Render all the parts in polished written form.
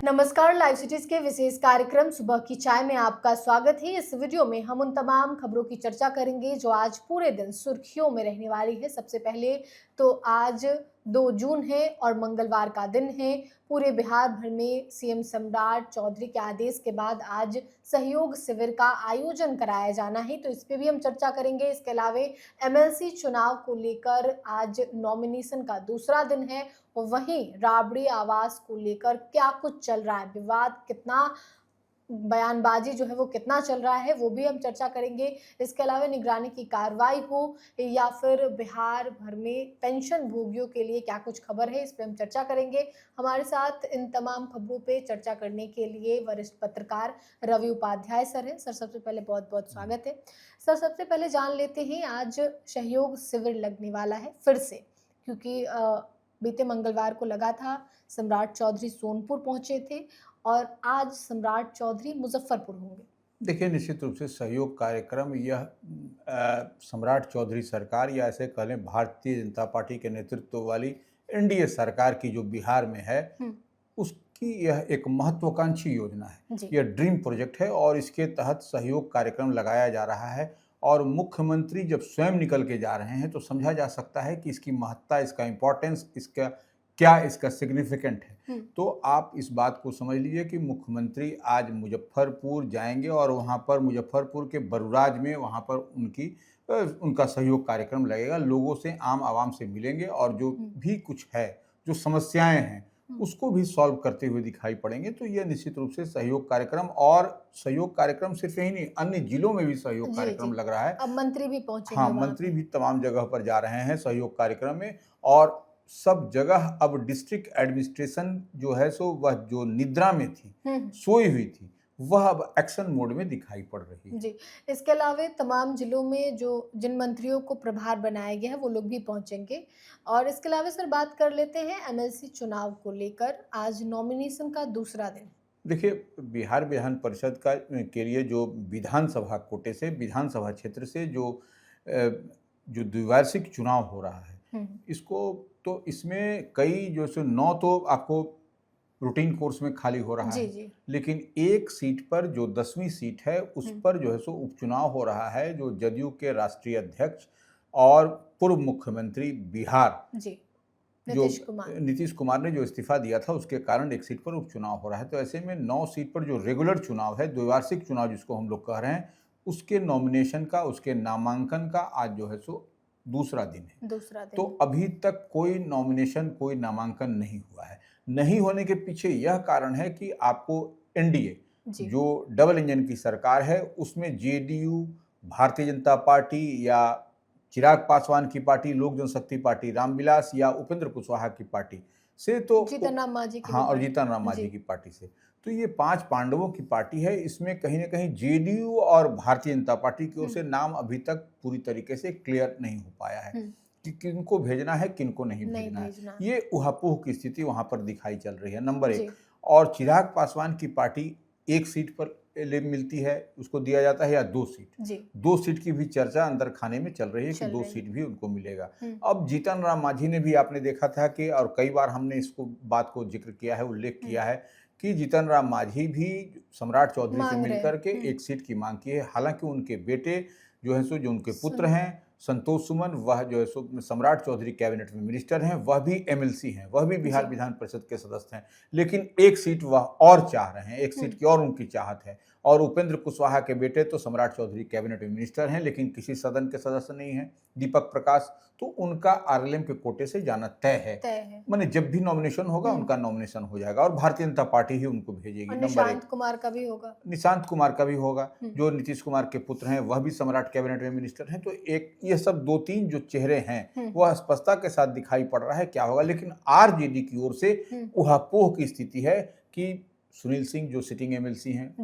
नमस्कार, live cities के विशेष कार्यक्रम सुबह की चाय में आपका स्वागत है। इस वीडियो में हम उन तमाम खबरों की चर्चा करेंगे जो आज पूरे दिन सुर्खियों में रहने वाली है। सबसे पहले तो आज 2 जून है और मंगलवार का दिन है। पूरे बिहार भर में सीएम सम्राट चौधरी के आदेश के बाद आज सहयोग शिविर का आयोजन कराया जाना है, तो इस पे भी हम चर्चा करेंगे। इसके अलावा एमएलसी चुनाव को लेकर आज नॉमिनेशन का दूसरा दिन है और वहीं राबड़ी आवास को लेकर क्या कुछ चल रहा है, विवाद कितना, बयानबाजी जो है वो कितना चल रहा है, वो भी हम चर्चा करेंगे। इसके अलावा निगरानी की कार्रवाई हो या फिर बिहार भर में पेंशन भोगियों के लिए क्या कुछ खबर है, इस पे हम चर्चा करेंगे। हमारे साथ इन तमाम खबरों पे चर्चा करने के लिए वरिष्ठ पत्रकार रवि उपाध्याय सर हैं। सर, सबसे पहले बहुत बहुत स्वागत है। सर, सबसे पहले जान लेते हैं, आज सहयोग शिविर लगने वाला है फिर से, क्योंकि बीते मंगलवार को लगा था, सम्राट चौधरी सोनपुर पहुंचे थे और आज सम्राट चौधरी मुजफ्फरपुर होंगे। देखिए, निश्चित रूप से सहयोग कार्यक्रम यह सम्राट चौधरी सरकार या ऐसे कह लें भारतीय जनता पार्टी के नेतृत्व वाली एनडीए सरकार की जो बिहार में है उसकी यह एक महत्वाकांक्षी योजना है। यह ड्रीम प्रोजेक्ट है और इसके तहत सहयोग कार्यक्रम लगाया जा रहा है और मुख्यमंत्री जब स्वयं निकल के जा रहे हैं तो समझा जा सकता है कि इसकी महत्ता, इसका इम्पोर्टेंस, इसका क्या, इसका सिग्निफिकेंट है। तो आप इस बात को समझ लीजिए कि मुख्यमंत्री आज मुजफ्फरपुर जाएंगे और वहाँ पर मुजफ्फरपुर के बरुराज में वहाँ पर उनका सहयोग कार्यक्रम लगेगा। लोगों से, आम आवाम से मिलेंगे और जो भी कुछ है, जो समस्याएं हैं, उसको भी सॉल्व करते हुए दिखाई पड़ेंगे। तो यह निश्चित रूप से सहयोग कार्यक्रम, और सहयोग कार्यक्रम सिर्फ यही नहीं, अन्य जिलों में भी सहयोग कार्यक्रम लग रहा है। अब मंत्री भी पहुंचेंगे। हाँ, मंत्री भी तमाम जगह पर जा रहे हैं सहयोग कार्यक्रम में और सब जगह अब डिस्ट्रिक्ट एडमिनिस्ट्रेशन जो है सो वह जो निद्रा में थी, सोई हुई थी, वह अब एक्शन मोड में दिखाई पड़ रही है। जी, इसके अलावा तमाम जिलों में जो जिन मंत्रियों को प्रभार बनाया गया है वो लोग भी पहुंचेंगे। और इसके अलावा सर, बात कर लेते हैं एमएलसी चुनाव को लेकर, आज नॉमिनेशन का दूसरा दिन। देखिए, बिहार विधान परिषद के लिए जो विधानसभा कोटे से, विधानसभा क्षेत्र से जो द्विवार्षिक चुनाव हो रहा है, तो इसमें कई जो सो 9 तो आपको रूटीन कोर्स में खाली हो रहा है, लेकिन एक सीट पर जो 10वीं सीट है उस पर जो है सो उपचुनाव हो रहा है। जो जदयू के राष्ट्रीय अध्यक्ष और पूर्व मुख्यमंत्री बिहार नीतीश कुमार ने जो इस्तीफा दिया था, उसके कारण एक सीट पर उपचुनाव हो रहा है। तो ऐसे में 9 सीट पर जो रेगुलर चुनाव है, द्विवार्षिक चुनाव जिसको हम लोग कह रहे हैं, उसके नॉमिनेशन का, उसके नामांकन का आज जो है सो दूसरा दिन है। तो अभी तक कोई नॉमिनेशन, कोई नामांकन नहीं हुआ है। नहीं होने के पीछे यह कारण है कि आपको एनडीए जो डबल इंजन की सरकार है, उसमें जेडीयू, भारतीय जनता पार्टी या चिराग पासवान की पार्टी, लोक जनशक्ति पार्टी रामविलास या उपेंद्र कुशवाहा की पार्टी से, तो जीतन राम मांझी की, हाँ, और जीतन राम मांझी की पार्टी से, तो ये 5 पांडवों की पार्टी है। इसमें कहीं ना कहीं जेडीयू और भारतीय जनता पार्टी की ओर से नाम अभी तक पूरी तरीके से क्लियर नहीं हो पाया है कि किनको भेजना है, किनको नहीं भेजना है। ये उहापोह की स्थिति वहां पर दिखाई चल रही है, नंबर 1। और चिराग पासवान की पार्टी एक सीट पर मिलती है, उसको दिया जाता है, या 2 सीट, 2 सीट की भी चर्चा अंदर खाने में चल रही है कि 2 सीट भी उनको मिलेगा। अब जीतन राम मांझी ने भी, आपने देखा था कि, और कई बार हमने इसको बात को जिक्र किया है, उल्लेख किया है कि जीतन राम मांझी भी सम्राट चौधरी से मिलकर के एक सीट की मांग की है। हालांकि उनके बेटे जो है सो, जो उनके पुत्र हैं संतोष सुमन, वह जो है सो सम्राट चौधरी कैबिनेट में मिनिस्टर हैं, वह भी एमएलसी हैं, वह भी बिहार विधान परिषद के सदस्य हैं, लेकिन एक सीट वह और चाह रहे हैं, एक सीट की और उनकी चाहत है। और उपेंद्र कुशवाहा के बेटे तो सम्राट चौधरी कैबिनेट में मिनिस्टर हैं, लेकिन किसी सदन के सदस्य नहीं हैं, दीपक प्रकाश, तो उनका आरएलएम के कोटे से जाना तय है। माने जब भी नॉमिनेशन होगा उनका नॉमिनेशन हो जाएगा और भारतीय जनता पार्टी ही उनको भेजेगी। निशांत कुमार का भी होगा, निशांत कुमार का भी होगा, जो नीतीश कुमार के पुत्र हैं, वह भी सम्राट कैबिनेट में मिनिस्टर हैं। तो एक ये सब 2-3 जो चेहरे हैं वह स्पष्टता के साथ दिखाई पड़ रहा है क्या होगा। लेकिन आरजेडी की ओर से उहापोह की स्थिति है कि सुनील सिंह जो सिटिंग एमएलसी हैं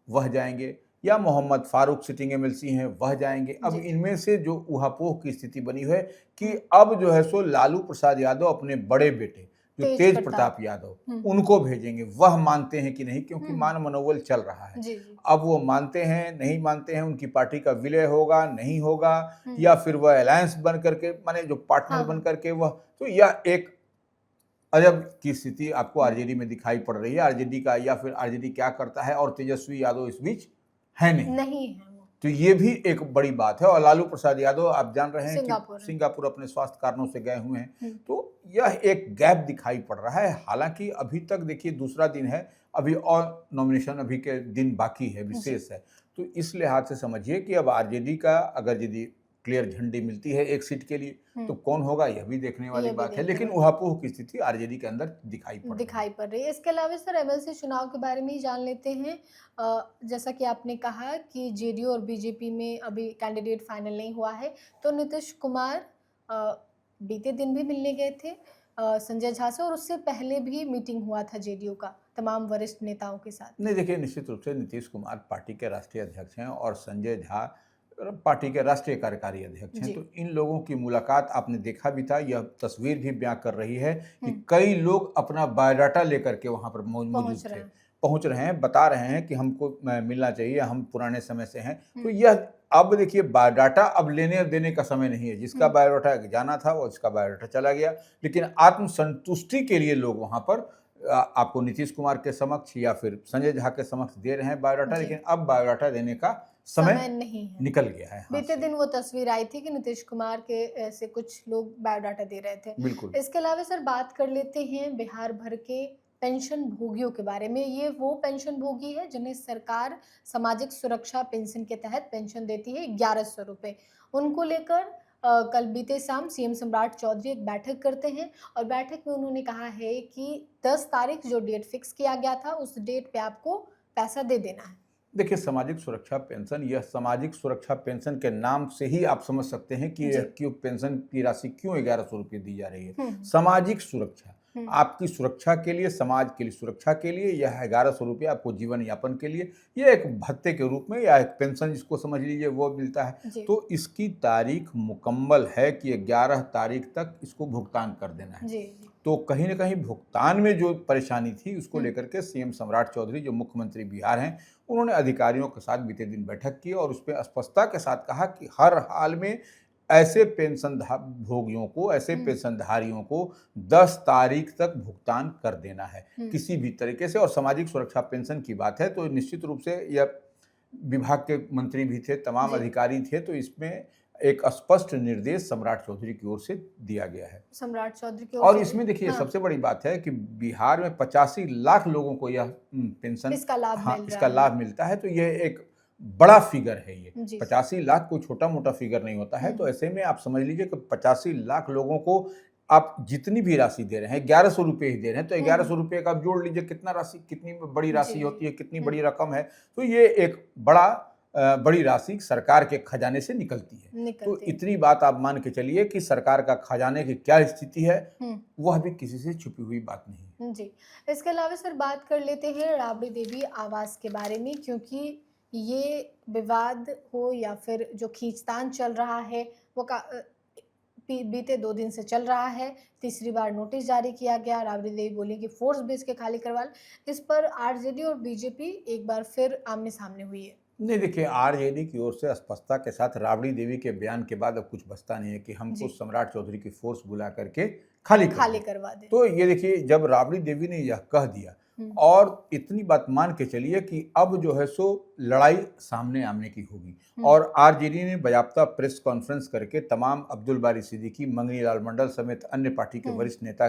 वह जाएंगे, या मोहम्मद फारूक सिटिंग एमएलसी हैं वह जाएंगे। अब इनमें से जो उहापोह की स्थिति बनी हुई है कि अब जो है सो लालू प्रसाद यादव अपने बड़े बेटे जो तेज प्रताप यादव, उनको भेजेंगे। वह मानते हैं कि नहीं, क्योंकि मान मनोबल चल रहा है। अब वो मानते हैं, नहीं मानते हैं, उनकी पार्टी का विलय होगा, नहीं होगा, या फिर वह अलायंस बन करके, माने जो पार्टनर बन करके वह, तो यह एक अजब की स्थिति आपको आरजेडी में दिखाई पड़ रही है। आरजेडी का या फिर आरजेडी क्या करता है और तेजस्वी यादव इस बीच है नहीं है वो तो ये भी एक बड़ी बात है। और लालू प्रसाद यादव आप जान रहे हैं कि सिंगापुर है। सिंगापुर अपने स्वास्थ्य कारणों से गए हुए हैं, हम्म। तो यह एक गैप दिखाई पड़ रहा है। हालांकि अभी तक देखिए दूसरा दिन है, अभी और नॉमिनेशन अभी के दिन बाकी है, विशेष है। तो इस लिहाज से समझिए कि अब आरजेडी का अगर यदि क्लियर झंडी मिलती है एक सीट के लिए तो कौन होगा यह भी देखने वाली ये भी बात है। देखने लेकिन वाली। उहापोह की स्थिति आरजेडी के अंदर दिखाई पड़ रही है। दिखाई पड़ रही है। इसके अलावा सर एमएलसी चुनाव के बारे में ही जान लेते हैं। जैसा कि आपने कहा कि जेडीयू और बीजेपी में अभी कैंडिडेट फाइनल नहीं हुआ है, तो नीतीश कुमार बीते दिन भी मिलने गए थे संजय झा से, और उससे पहले भी मीटिंग हुआ था जेडीयू का तमाम वरिष्ठ नेताओं के साथ। नहीं देखिए, निश्चित रूप से नीतीश कुमार पार्टी के राष्ट्रीय अध्यक्ष हैं और संजय झा पार्टी के राष्ट्रीय कार्यकारी अध्यक्ष हैं। तो इन लोगों की मुलाकात आपने देखा भी था, यह तस्वीर भी बयां कर रही है कि कई लोग अपना बायोडाटा लेकर के वहां पर मौजूद थे, पहुंच रहे हैं, बता रहे हैं कि हमको मिलना चाहिए, हम पुराने समय से हैं। तो यह अब देखिए बायोडाटा अब लेने और देने का समय नहीं है। जिसका बायोडाटा जाना था वो इसका बायोडाटा चला गया, लेकिन आत्मसंतुष्टि के लिए लोग वहां पर आपको नीतीश कुमार के समक्ष या फिर संजय झा के समक्ष दे रहे हैं बायोडाटा, लेकिन अब बायोडाटा देने का समय नहीं है, निकल गया है। बीते दिन वो तस्वीर आई थी कि नीतीश कुमार के ऐसे कुछ लोग बायोडाटा दे रहे थे। बिल्कुल। इसके अलावा सर बात कर लेते हैं बिहार भर के पेंशन भोगियों के बारे में। ये वो पेंशन भोगी है जिन्हें सरकार सामाजिक सुरक्षा पेंशन के तहत पेंशन देती है 1100 रुपये। उनको लेकर कल बीते शाम सीएम सम्राट चौधरी एक बैठक करते हैं और बैठक में उन्होंने कहा है कि 10 तारीख जो डेट फिक्स किया गया था उस डेट पे आपको पैसा दे देना है। देखिए, सामाजिक सुरक्षा पेंशन, यह सामाजिक सुरक्षा पेंशन के नाम से ही आप समझ सकते हैं कि क्यों पेंशन की राशि क्यों 1100 रुपये दी जा रही है। सामाजिक सुरक्षा, आपकी सुरक्षा के लिए, समाज के लिए सुरक्षा के लिए यह 1100 रुपये आपको जीवन यापन के लिए यह एक भत्ते के रूप में या एक पेंशन जिसको समझ लीजिए वो मिलता है। तो इसकी तारीख मुकम्मल है कि 11 तारीख तक इसको भुगतान कर देना है। तो कहीं ना कहीं भुगतान में जो परेशानी थी उसको लेकर के सीएम सम्राट चौधरी जो मुख्यमंत्री बिहार हैं, उन्होंने अधिकारियों के साथ बीते दिन बैठक की और उस पर स्पष्टता के साथ कहा कि हर हाल में ऐसे पेंशन भोगियों को, ऐसे पेंशनधारियों को 10 तारीख तक भुगतान कर देना है किसी भी तरीके से। और सामाजिक सुरक्षा पेंशन की बात है तो निश्चित रूप से यह विभाग के मंत्री भी थे, तमाम अधिकारी थे, तो इसमें एक स्पष्ट निर्देश सम्राट चौधरी की ओर से दिया गया है। सम्राट चौधरी की और इसमें देखिए सबसे बड़ी बात है कि बिहार में 85 लाख लोगों को यह पेंशन इसका लाभ मिलता है। तो यह एक बड़ा फिगर है। ये 85 लाख कोई छोटा मोटा फिगर नहीं होता है। तो ऐसे में आप समझ लीजिए कि 85 लाख लोगों को आप जितनी भी राशि दे रहे हैं 1100 रुपये ही दे रहे हैं, तो 1100 रुपये का आप जोड़ लीजिए कितना राशि, कितनी बड़ी राशि होती है, कितनी बड़ी रकम है। तो ये एक बड़ी राशि सरकार के खजाने से निकलती है। तो इतनी बात आप मान के चलिए कि सरकार का खजाने की क्या स्थिति है वह भी किसी से छुपी हुई बात नहीं जी। इसके अलावा सर बात कर लेते हैं राबड़ी देवी आवास के बारे में, क्योंकि ये विवाद हो या फिर जो खींचतान चल रहा है वो बीते 2 दिन से चल रहा है। तीसरी बार नोटिस जारी किया गया। राबड़ी देवी बोली कि फोर्स बेस के खाली करवा। इस पर आरजेडी और बीजेपी एक बार फिर आमने सामने हुई है। नहीं देखिए, आरजेडी की ओर से स्पष्टता के साथ राबड़ी देवी के बयान के बाद अब कुछ बचता नहीं है कि हमको सम्राट चौधरी की फोर्स बुला करके खाली करवा दे। तो ये देखिए, जब राबड़ी देवी ने यह कह दिया और इतनी बात मान के चलिए कि अब जो है सो लड़ाई सामने आमने की होगी। और आरजेडी ने बाकायदा प्रेस कॉन्फ्रेंस करके तमाम अब्दुल बारी सिद्दीकी, मंगनी लाल मंडल समेत अन्य पार्टी के वरिष्ठ नेता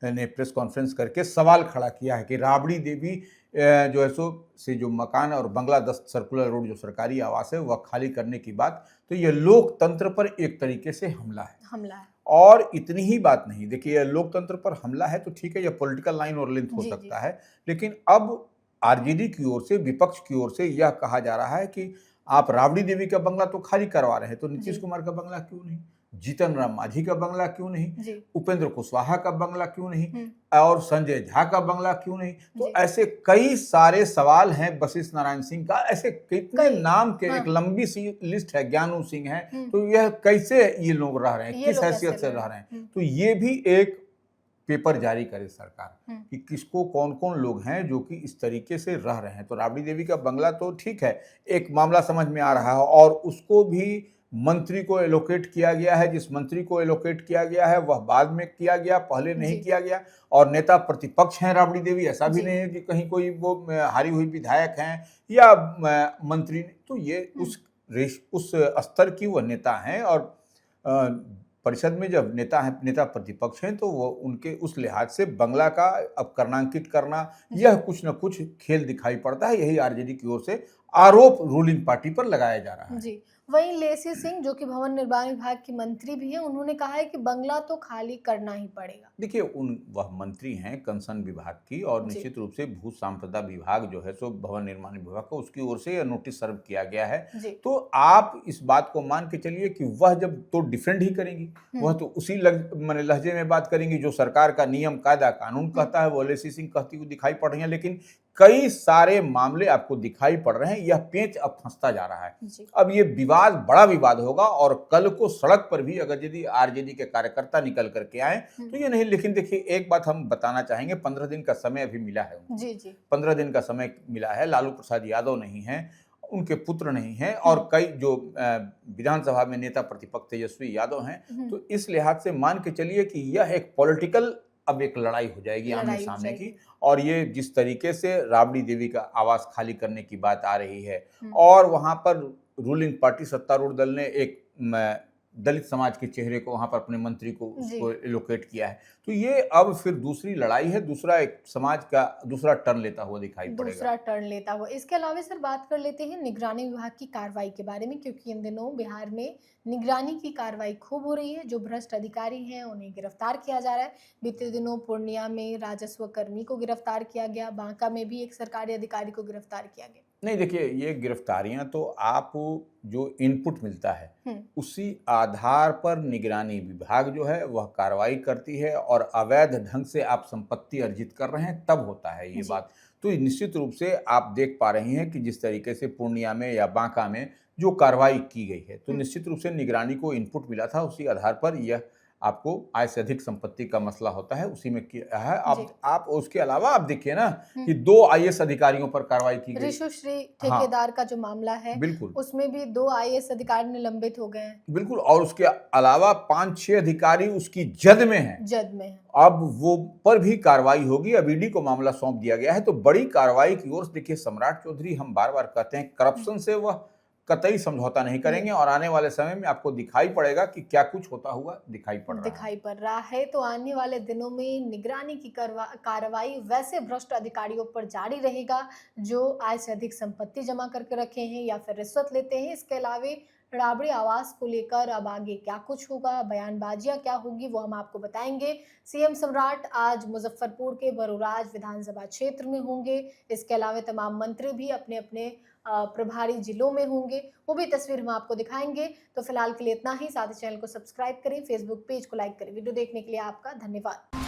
ने प्रेस कॉन्फ्रेंस करके सवाल खड़ा किया है कि राबड़ी देवी जो है सो से जो मकान और बंगला 10 सर्कुलर रोड जो सरकारी आवास है वह खाली करने की बात, तो यह लोकतंत्र पर एक तरीके से हमला है। और इतनी ही बात नहीं, देखिए यह लोकतंत्र पर हमला है तो ठीक है, यह पॉलिटिकल लाइन और लेंथ हो सकता है, लेकिन अब आरजेडी की ओर से, विपक्ष की ओर से यह कहा जा रहा है कि आप राबड़ी देवी का बंगला तो खाली करवा रहे हैं, तो नीतीश कुमार का बंगला क्यों नहीं, जीतन राम मांझी का बंगला क्यों नहीं, उपेंद्र कुशवाहा का बंगला क्यों नहीं, और संजय झा का बंगला क्यों नहीं। तो ऐसे कई सारे सवाल हैं, वशिष्ठ नारायण सिंह का, ऐसे कितने नाम के एक लंबी सी लिस्ट है, ज्ञानू सिंह है। तो यह कैसे ये लोग रह रहे हैं, किस हैसियत से रह रहे हैं। तो ये भी एक पेपर जारी करे सरकार कि किसको कौन कौन लोग हैं जो कि इस तरीके से रह रहे हैं। तो राबड़ी देवी का बंगला तो ठीक है, एक मामला समझ में आ रहा है और उसको भी मंत्री को एलोकेट किया गया है, जिस मंत्री को एलोकेट किया गया है वह बाद में किया गया, पहले नहीं जी। किया गया। और नेता प्रतिपक्ष हैं राबड़ी देवी, ऐसा भी जी। नहीं है कि कहीं कोई वो हारी हुई विधायक हैं या मंत्री। तो ये उस स्तर की वह नेता हैं। और परिषद में जब नेता प्रतिपक्ष हैं तो वो उनके उस लिहाज से बंगला का अब कर्णांकित करना, यह कुछ न कुछ खेल दिखाई पड़ता है। यही आरजेडी की ओर से आरोप रूलिंग पार्टी पर लगाया जा रहा है। जी। वहीं लेसी सिंह जो कि भवन निर्माण विभाग की मंत्री भी हैं, उन्होंने कहा है कि बंगला तो खाली करना ही पड़ेगा। देखिए, वह मंत्री हैं कंसर्न विभाग की, और जी। निश्चित रूप से भू सांप्रदा विभाग जो है सो भवन निर्माण विभाग का, उसकी ओर से यह नोटिस सर्व किया गया है। जी। तो आप इस बात को मान के चलिए कि वह जब तो डिफेंड ही करेंगी, वह तो उसी माने लहजे में बात करेंगी जो सरकार का नियम कायदा कानून कहता है, वो लेसी सिंह कहती हुई दिखाई पड़ रही है। लेकिन कई सारे मामले आपको दिखाई पड़ रहे हैं, यह पेंच अब फंसता जा रहा है। जी। अब ये विवाद बड़ा विवाद होगा, और कल को सड़क पर भी अगर यदि आरजेडी के कार्यकर्ता निकल करके आए तो ये नहीं। लेकिन देखिए, एक बात हम बताना चाहेंगे, 15 दिन का समय अभी मिला है उनको। जी जी। 15 दिन का समय मिला है। लालू प्रसाद यादव नहीं है, उनके पुत्र नहीं हैं, और कई जो विधानसभा में नेता प्रतिपक्ष तेजस्वी यादव हैं। तो इस लिहाज से मान के चलिए कि यह एक पॉलिटिकल अब एक लड़ाई हो जाएगी आमने सामने की। और ये जिस तरीके से राबड़ी देवी का आवास खाली करने की बात आ रही है, और वहां पर रूलिंग पार्टी सत्तारूढ़ दल ने एक दलित समाज के चेहरे को वहां पर अपने मंत्री को उसको एलोकेट किया है, तो ये अब फिर दूसरी लड़ाई है, दूसरा एक समाज का दूसरा टर्न लेता हुआ दिखाई पड़ेगा। इसके अलावा सर बात कर लेते हैं निगरानी विभाग की कार्रवाई के बारे में, क्योंकि इन दिनों बिहार में निगरानी की कार्रवाई खूब हो रही है। जो भ्रष्ट अधिकारी हैं उन्हें गिरफ्तार किया जा रहा है। बीते दिनों पूर्णिया में राजस्व कर्मी को गिरफ्तार किया गया, बांका में भी एक सरकारी अधिकारी को गिरफ्तार किया गया। नहीं, देखिए, ये गिरफ्तारियां तो आप जो इनपुट मिलता है उसी आधार पर निगरानी विभाग जो है वह कार्रवाई करती है, और अवैध ढंग से आप संपत्ति अर्जित कर रहे हैं तब होता है ये बात। तो निश्चित रूप से आप देख पा रही हैं कि जिस तरीके से पूर्णिया में या बांका में जो कार्रवाई की गई है, तो निश्चित रूप से निगरानी को इनपुट मिला था, उसी आधार पर यह आपको आय से अधिक संपत्ति का मसला होता है, उसी में किया है। आप उसके अलावा आप देखिए ना कि 2 आईएएस अधिकारियों पर कार्रवाई की गई। ऋषुश्री ठेकेदार का जो मामला है, बिल्कुल, उसमें भी 2 आईएएस अधिकारी निलंबित हो गए हैं। बिल्कुल, और उसके अलावा 5-6 अधिकारी उसकी जद में हैं। अब वो पर भी कार्रवाई होगी। अब ईडी को मामला सौंप दिया गया है। तो बड़ी कार्रवाई की ओर से देखिए, सम्राट चौधरी, हम बार बार कहते हैं, करप्शन से वह कतई समझौता नहीं करेंगे, और आने वाले समय में आपको दिखाई पड़ेगा कि क्या कुछ होता हुआ दिखाई पड़ रहा है। तो आने वाले दिनों में निगरानी की कार्रवाई वैसे भ्रष्ट अधिकारियों पर जारी रहेगा जो आय से अधिक संपत्ति जमा करके रखे हैं या फिर रिश्वत लेते हैं। इसके अलावा राबड़ी आवास को लेकर अब आगे क्या कुछ होगा, बयानबाजियां क्या होगी, वो हम आपको बताएंगे। सीएम सम्राट आज मुजफ्फरपुर के बरूराज विधानसभा क्षेत्र में होंगे। इसके अलावा तमाम मंत्री भी अपने अपने प्रभारी जिलों में होंगे, वो भी तस्वीर हम आपको दिखाएंगे। तो फिलहाल के लिए इतना ही। साथ ही चैनल को सब्सक्राइब करें, फेसबुक पेज को लाइक करें। वीडियो देखने के लिए आपका धन्यवाद।